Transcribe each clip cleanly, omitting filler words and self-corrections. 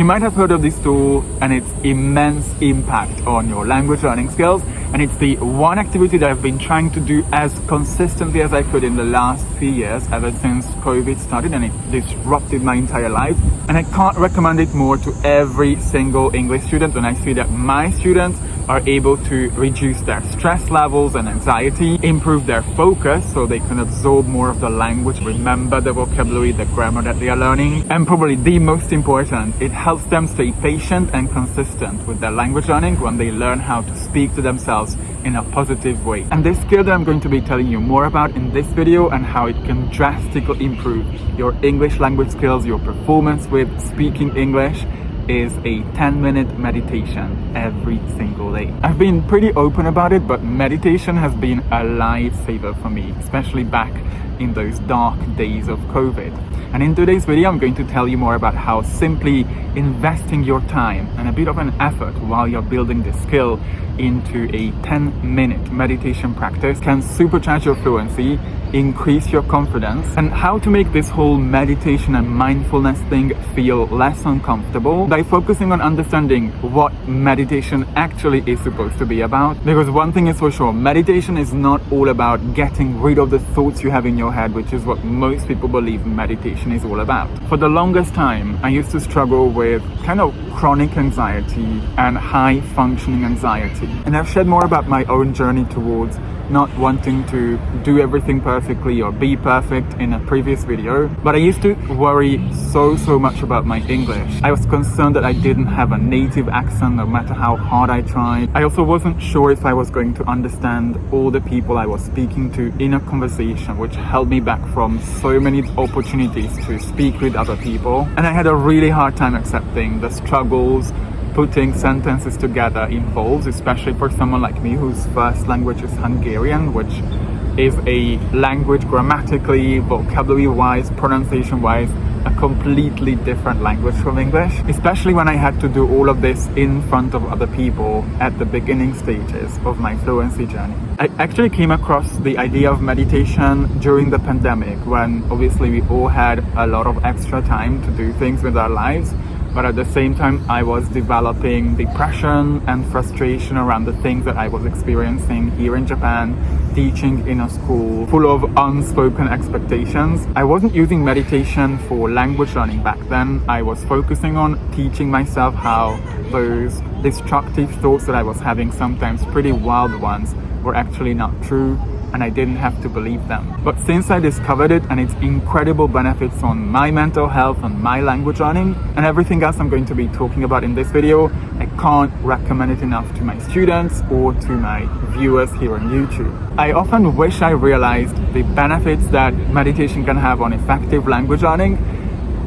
You might have heard of this tool and its immense impact on your language learning skills, and it's the one activity that I've been trying to do as consistently as I could in the last few years, ever since COVID started, and it disrupted my entire life. And I can't recommend it more to every single English student, and I see that my students are able to reduce their stress levels and anxiety, improve their focus so they can absorb more of the language, remember the vocabulary, the grammar that they are learning, and probably the most important, it helps them stay patient and consistent with their language learning when they learn how to speak to themselves in a positive way. And this skill that I'm going to be telling you more about in this video, and how it can drastically improve your English language skills, your performance with speaking English, is a 10-minute meditation every single day. I've been pretty open about it, but meditation has been a lifesaver for me, especially back in those dark days of COVID. And in today's video, I'm going to tell you more about how simply investing your time and a bit of an effort while you're building this skill into a 10-minute meditation practice can supercharge your fluency, increase your confidence, and how to make this whole meditation and mindfulness thing feel less uncomfortable by focusing on understanding what meditation actually is supposed to be about. Because one thing is for sure, meditation is not all about getting rid of the thoughts you have in your head, which is what most people believe meditation is all about. For the longest time, I used to struggle with kind of chronic anxiety and high functioning anxiety. And I've shared more about my own journey towards not wanting to do everything perfectly or be perfect in a previous video, but I used to worry so much about my English. I was concerned that I didn't have a native accent no matter how hard I tried. I also wasn't sure if I was going to understand all the people I was speaking to in a conversation, which held me back from so many opportunities to speak with other people. And I had a really hard time accepting the struggles putting sentences together involves, especially for someone like me whose first language is Hungarian, which is a language grammatically, vocabulary-wise, pronunciation-wise, a completely different language from English, especially when I had to do all of this in front of other people at the beginning stages of my fluency journey. I actually came across the idea of meditation during the pandemic, when obviously we all had a lot of extra time to do things with our lives. But at the same time, I was developing depression and frustration around the things that I was experiencing here in Japan, teaching in a school full of unspoken expectations. I wasn't using meditation for language learning back then. I was focusing on teaching myself how those destructive thoughts that I was having, sometimes pretty wild ones, were actually not true, and I didn't have to believe them. But since I discovered it and its incredible benefits on my mental health and my language learning and everything else I'm going to be talking about in this video, I can't recommend it enough to my students or to my viewers here on YouTube. I often wish I realized the benefits that meditation can have on effective language learning.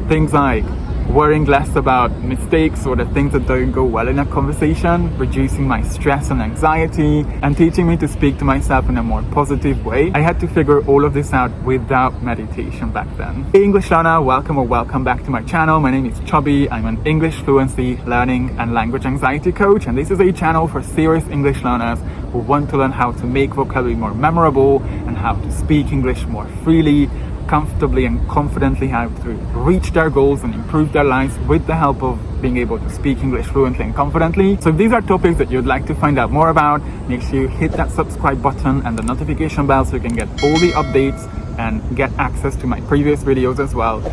Things like worrying less about mistakes or the things that don't go well in a conversation, reducing my stress and anxiety, and teaching me to speak to myself in a more positive way. I had to figure all of this out without meditation back then. Hey English learner, welcome back to my channel. My name is Chubby. I'm an English fluency, learning and language anxiety coach, and this is a channel for serious English learners who want to learn how to make vocabulary more memorable and how to speak English more freely, comfortably and confidently, how to reach their goals and improve their lives with the help of being able to speak English fluently and confidently. So if these are topics that you'd like to find out more about, make sure you hit that subscribe button and the notification bell so you can get all the updates and get access to my previous videos as well,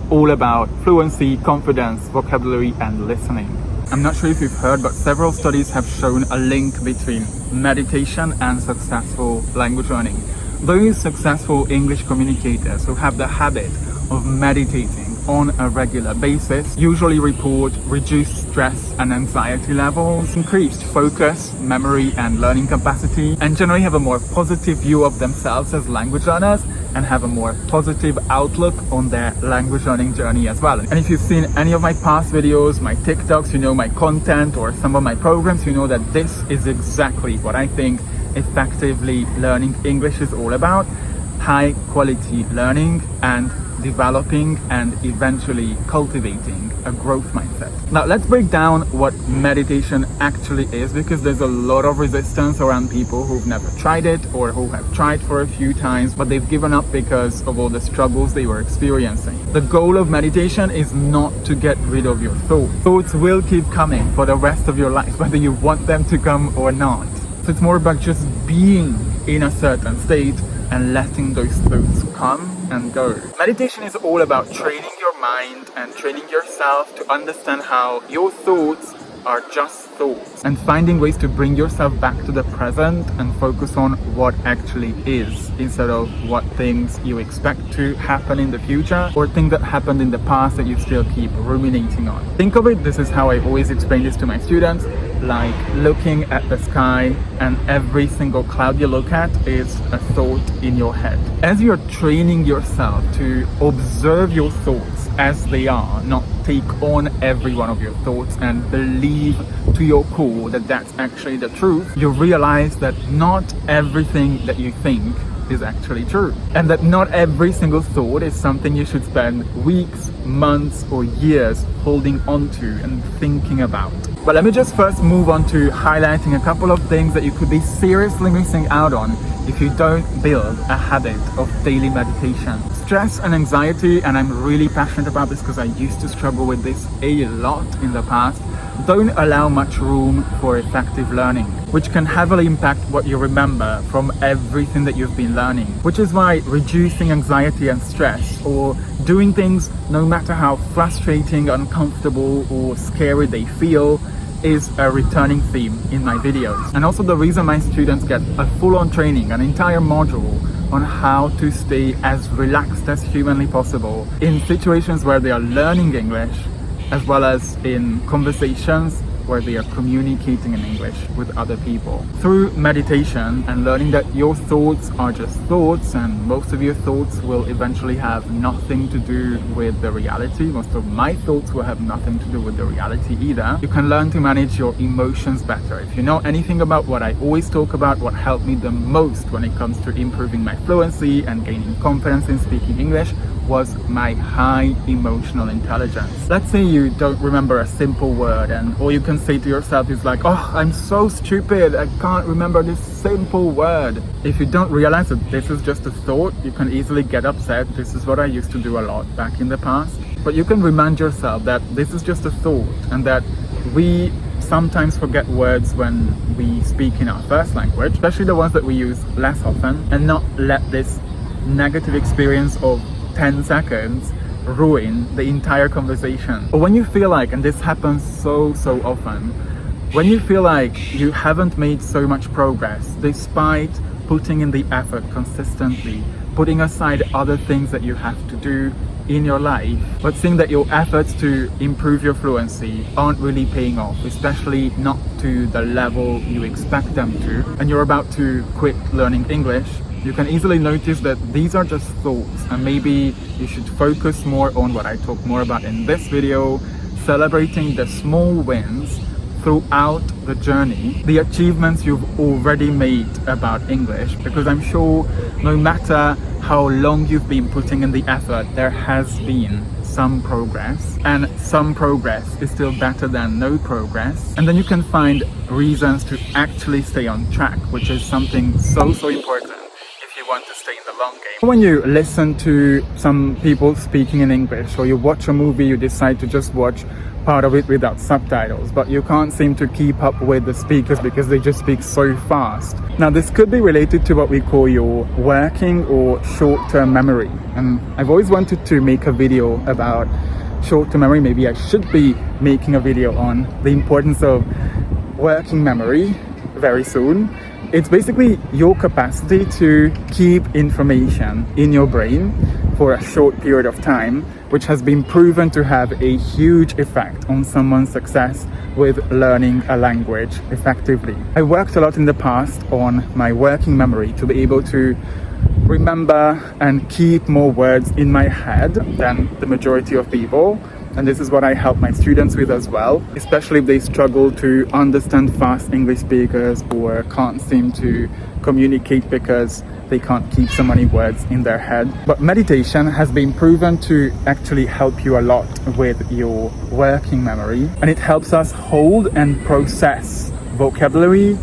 all about fluency, confidence, vocabulary and listening. I'm not sure if you've heard, but several studies have shown a link between meditation and successful language learning. Those successful English communicators who have the habit of meditating on a regular basis usually report reduced stress and anxiety levels, increased focus, memory and learning capacity, and generally have a more positive view of themselves as language learners and have a more positive outlook on their language learning journey as well. And if you've seen any of my past videos, my TikToks, you know my content, or some of my programs, you know that this is exactly what I think effectively learning English is all about: high quality learning and developing and eventually cultivating a growth mindset. Now let's break down what meditation actually is, because there's a lot of resistance around people who've never tried it or who have tried for a few times but they've given up because of all the struggles they were experiencing. The goal of meditation is not to get rid of your thoughts. Thoughts will keep coming for the rest of your life, whether you want them to come or not. So it's more about just being in a certain state and letting those thoughts come and go. Meditation is all about training your mind and training yourself to understand how your thoughts are just thoughts, and finding ways to bring yourself back to the present and focus on what actually is, instead of what things you expect to happen in the future or things that happened in the past that you still keep ruminating on. Think of it, this is how I always explain this to my students, like looking at the sky, and every single cloud you look at is a thought in your head. As you're training yourself to observe your thoughts as they are, not take on every one of your thoughts and believe to your core that that's actually the truth, you realize that not everything that you think is actually true, and that not every single thought is something you should spend weeks, months or years holding on to and thinking about. But let me just first move on to highlighting a couple of things that you could be seriously missing out on if you don't build a habit of daily meditation. Stress and anxiety, and I'm really passionate about this because I used to struggle with this a lot in the past, don't allow much room for effective learning, which can heavily impact what you remember from everything that you've been learning. Which is why reducing anxiety and stress, or doing things no matter how frustrating, uncomfortable or scary they feel, is a returning theme in my videos. And also the reason my students get a full-on training, an entire module on how to stay as relaxed as humanly possible in situations where they are learning English, as well as in conversations where they are communicating in English with other people. Through meditation and learning that your thoughts are just thoughts, and most of your thoughts will eventually have nothing to do with the reality. Most of my thoughts will have nothing to do with the reality either. You can learn to manage your emotions better. If you know anything about what I always talk about, what helped me the most when it comes to improving my fluency and gaining confidence in speaking English, was my high emotional intelligence. Let's say you don't remember a simple word, and all you can say to yourself is like, oh, I'm so stupid, I can't remember this simple word. If you don't realize that this is just a thought, you can easily get upset. This is what I used to do a lot back in the past. But you can remind yourself that this is just a thought, and that we sometimes forget words when we speak in our first language, especially the ones that we use less often, and not let this negative experience of 10 seconds ruin the entire conversation. Or when you feel like, and this happens so often, when you feel like you haven't made so much progress despite putting in the effort consistently, putting aside other things that you have to do in your life, but seeing that your efforts to improve your fluency aren't really paying off, especially not to the level you expect them to, and you're about to quit learning English, you can easily notice that these are just thoughts, and maybe you should focus more on what I talk more about in this video, celebrating the small wins throughout the journey, the achievements you've already made about English, because I'm sure no matter how long you've been putting in the effort, there has been some progress, and some progress is still better than no progress. And then you can find reasons to actually stay on track, which is something so important if you want to stay in the long game. When you listen to some people speaking in English, or you watch a movie, you decide to just watch part of it without subtitles, but you can't seem to keep up with the speakers because they just speak so fast. Now this could be related to what we call your working or short-term memory, and I've always wanted to make a video about short-term memory. Maybe I should be making a video on the importance of working memory very soon. It's basically your capacity to keep information in your brain for a short period of time, which has been proven to have a huge effect on someone's success with learning a language effectively. I worked a lot in the past on my working memory to be able to remember and keep more words in my head than the majority of people. And this is what I help my students with as well, especially if they struggle to understand fast English speakers or can't seem to communicate because they can't keep so many words in their head. But meditation has been proven to actually help you a lot with your working memory, and it helps us hold and process vocabulary,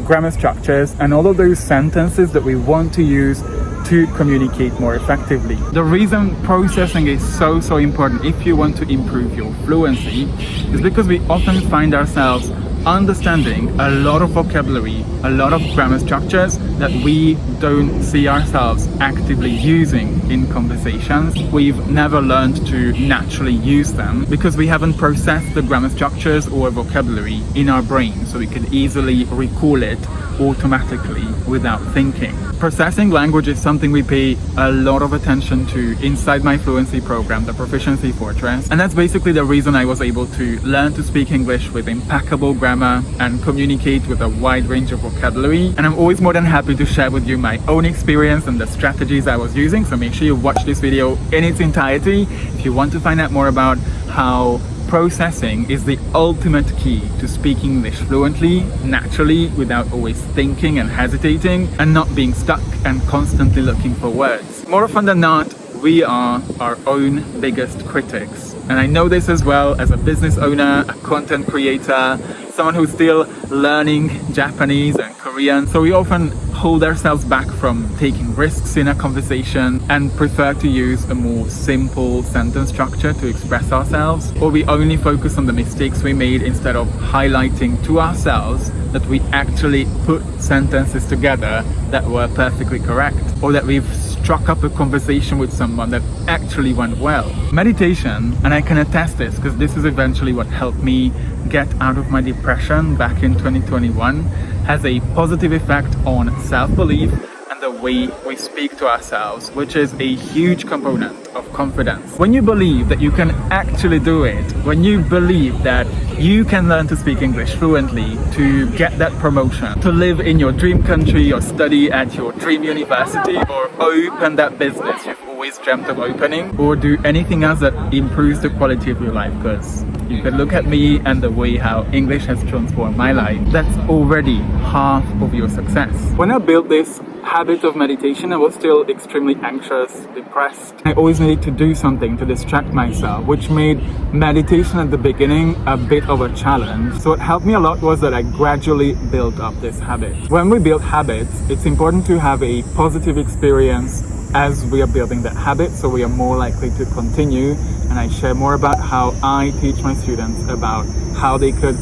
grammar structures, and all of those sentences that we want to use to communicate more effectively. The reason processing is so important if you want to improve your fluency is because we often find ourselves understanding a lot of vocabulary, a lot of grammar structures that we don't see ourselves actively using in conversations. We've never learned to naturally use them because we haven't processed the grammar structures or vocabulary in our brain, so we can easily recall it automatically without thinking. Processing language is something we pay a lot of attention to inside my fluency program, the Proficiency Fortress, and that's basically the reason I was able to learn to speak English with impeccable grammar and communicate with a wide range of vocabulary. And I'm always more than happy to share with you my own experience and the strategies I was using, so make sure you watch this video in its entirety if you want to find out more about how processing is the ultimate key to speaking English fluently, naturally, without always thinking and hesitating, and not being stuck and constantly looking for words. More often than not, we are our own biggest critics. And I know this as well as a business owner, a content creator, someone who's still learning Japanese and Korean. So we often hold ourselves back from taking risks in a conversation and prefer to use a more simple sentence structure to express ourselves, or we only focus on the mistakes we made instead of highlighting to ourselves that we actually put sentences together that were perfectly correct, or that we've struck up a conversation with someone that actually went well. Meditation, and I can attest this because this is eventually what helped me get out of my depression back in 2021, has a positive effect on self-belief and the way we speak to ourselves, which is a huge component of confidence. When you believe that you can actually do it, when you believe that you can learn to speak English fluently, to get that promotion, to live in your dream country or study at your dream university or open that business you've always dreamt of opening, or do anything else that improves the quality of your life, because you can look at me and the way how English has transformed my life. That's already half of your success. When I built this habit of meditation, I was still extremely anxious, depressed. I always needed to do something to distract myself, which made meditation at the beginning a bit of a challenge. So what helped me a lot was that I gradually built up this habit. When we build habits, it's important to have a positive experience as we are building that habit, so we are more likely to continue. And I share more about how I teach my students about how they could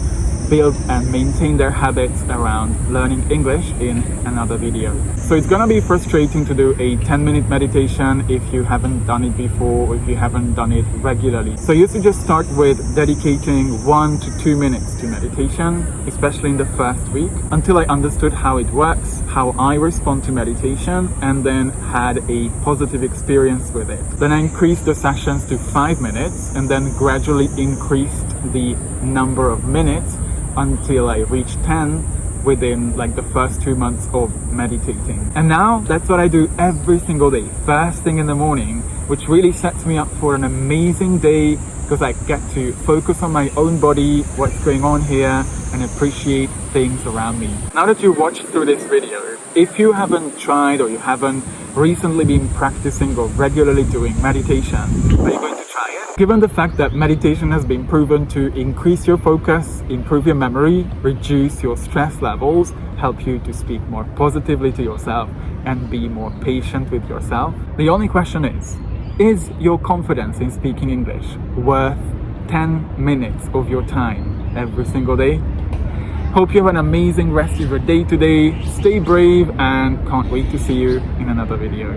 build and maintain their habits around learning English in another video. So it's gonna be frustrating to do a 10-minute meditation if you haven't done it before, or if you haven't done it regularly. So I used to just start with dedicating 1 to 2 minutes to meditation, especially in the first week, until I understood how it works, how I respond to meditation, and then had a positive experience with it. Then I increased the sessions to 5 minutes, and then gradually increased the number of minutes until I reached 10 within like the first 2 months of meditating. And now that's what I do every single day, first thing in the morning, which really sets me up for an amazing day because I get to focus on my own body, what's going on here, and appreciate things around me. Now that you watched through this video, if you haven't tried or you haven't recently been practicing or regularly doing meditation, are you going to try it? Given the fact that meditation has been proven to increase your focus, improve your memory, reduce your stress levels, help you to speak more positively to yourself, and be more patient with yourself, the only question is your confidence in speaking English worth 10 minutes of your time every single day? Hope you have an amazing rest of your day today. Stay brave and can't wait to see you in another video.